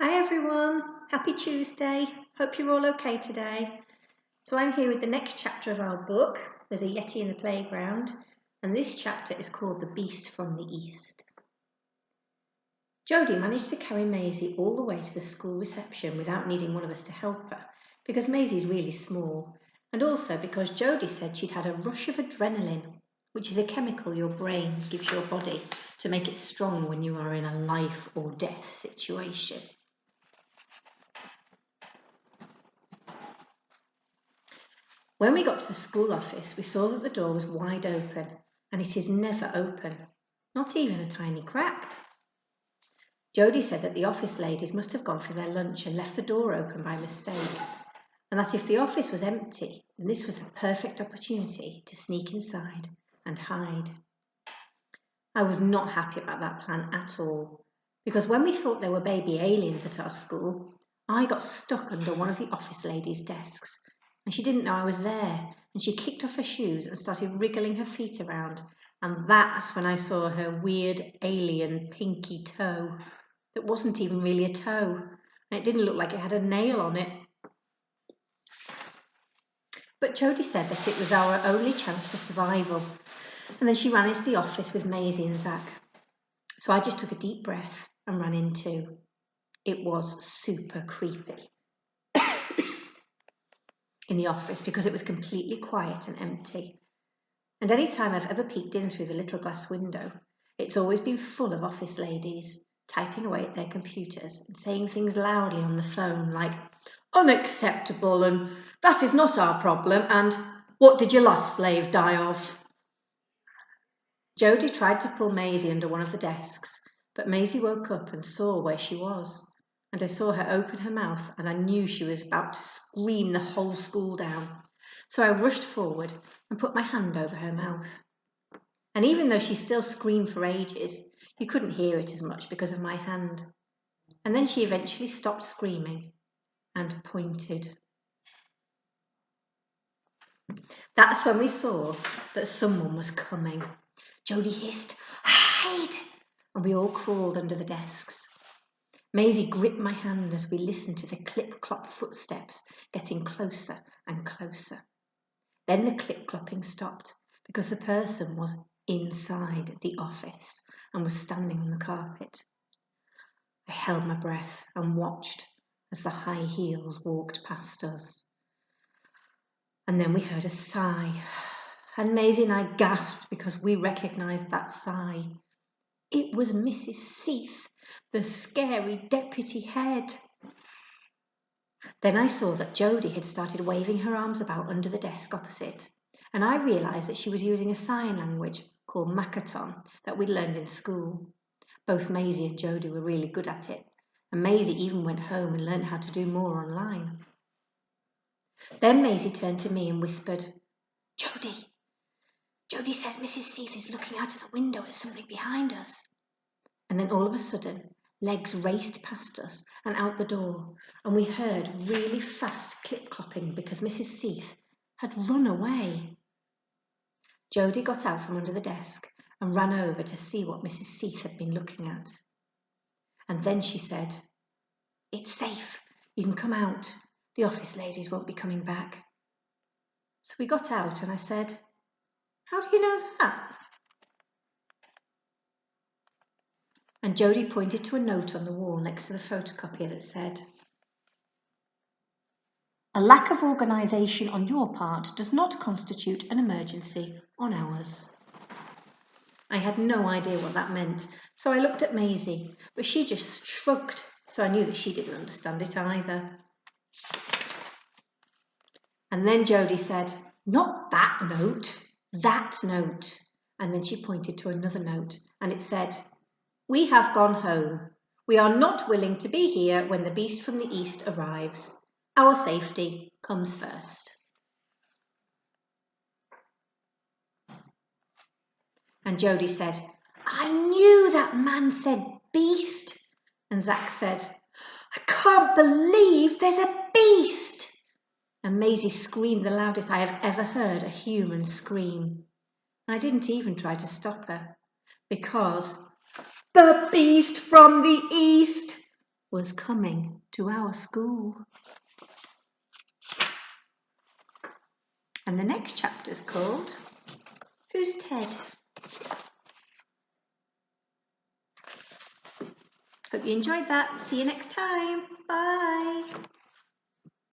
Hi everyone, happy Tuesday. Hope you're all okay today. So I'm here with the next chapter of our book. There's a Yeti in the playground, and this chapter is called The Beast from the East. Jodie managed to carry Maisie all the way to the school reception without needing one of us to help her, because Maisie's really small, and also because Jodie said she'd had a rush of adrenaline, which is a chemical your brain gives your body to make it strong when you are in a life or death situation. When we got to the school office, we saw that the door was wide open, and it is never open, not even a tiny crack. Jodie said that the office ladies must have gone for their lunch and left the door open by mistake, and that if the office was empty, then this was a perfect opportunity to sneak inside and hide. I was not happy about that plan at all, because when we thought there were baby aliens at our school, I got stuck under one of the office ladies' desks, and she didn't know I was there, and she kicked off her shoes and started wriggling her feet around, and that's when I saw her weird alien pinky toe that wasn't even really a toe, and it didn't look like it had a nail on it. But Jodie said that it was our only chance for survival, and then she ran into the office with Maisie and Zach. So I just took a deep breath and ran in too. It was super creepy in the office because it was completely quiet and empty. And any time I've ever peeked in through the little glass window, it's always been full of office ladies typing away at their computers and saying things loudly on the phone like, "Unacceptable," and "That is not our problem," and "What did your last slave die of?" Jodie tried to pull Maisie under one of the desks, but Maisie woke up and saw where she was, and I saw her open her mouth, and I knew she was about to scream the whole school down. So I rushed forward and put my hand over her mouth. And even though she still screamed for ages, you couldn't hear it as much because of my hand. And then she eventually stopped screaming and pointed. That's when we saw that someone was coming. Jodie hissed, "Hide!" and we all crawled under the desks. Maisie gripped my hand as we listened to the clip-clop footsteps getting closer and closer. Then the clip-clopping stopped because the person was inside the office and was standing on the carpet. I held my breath and watched as the high heels walked past us. And then we heard a sigh, and Maisie and I gasped because we recognised that sigh. It was Mrs. Seath, the scary deputy head. Then I saw that Jodie had started waving her arms about under the desk opposite, and I realised that she was using a sign language called Makaton that we'd learned in school. Both Maisie and Jodie were really good at it, and Maisie even went home and learned how to do more online. Then Maisie turned to me and whispered, "Jodie says Mrs. Seath is looking out of the window at something behind us." And then all of a sudden, legs raced past us and out the door, and we heard really fast clip-clopping because Mrs. Seath had run away. Jodie got out from under the desk and ran over to see what Mrs. Seath had been looking at. And then she said, "It's safe. You can come out. The office ladies won't be coming back." So we got out and I said, "How do you know that?" And Jodie pointed to a note on the wall next to the photocopier that said, "A lack of organisation on your part does not constitute an emergency on ours." I had no idea what that meant, so I looked at Maisie, but she just shrugged, so I knew that she didn't understand it either. And then Jodie said, "Not that note, that note." And then she pointed to another note, and it said, "We have gone home. We are not willing to be here when the beast from the east arrives. Our safety comes first." And Jodie said, "I knew that man said beast." And Zach said, "I can't believe there's a beast." And Maisie screamed the loudest I have ever heard a human scream. And I didn't even try to stop her, because the beast from the east was coming to our school. And the next chapter's called Who's Ted? Hope you enjoyed that. See you next time. Bye.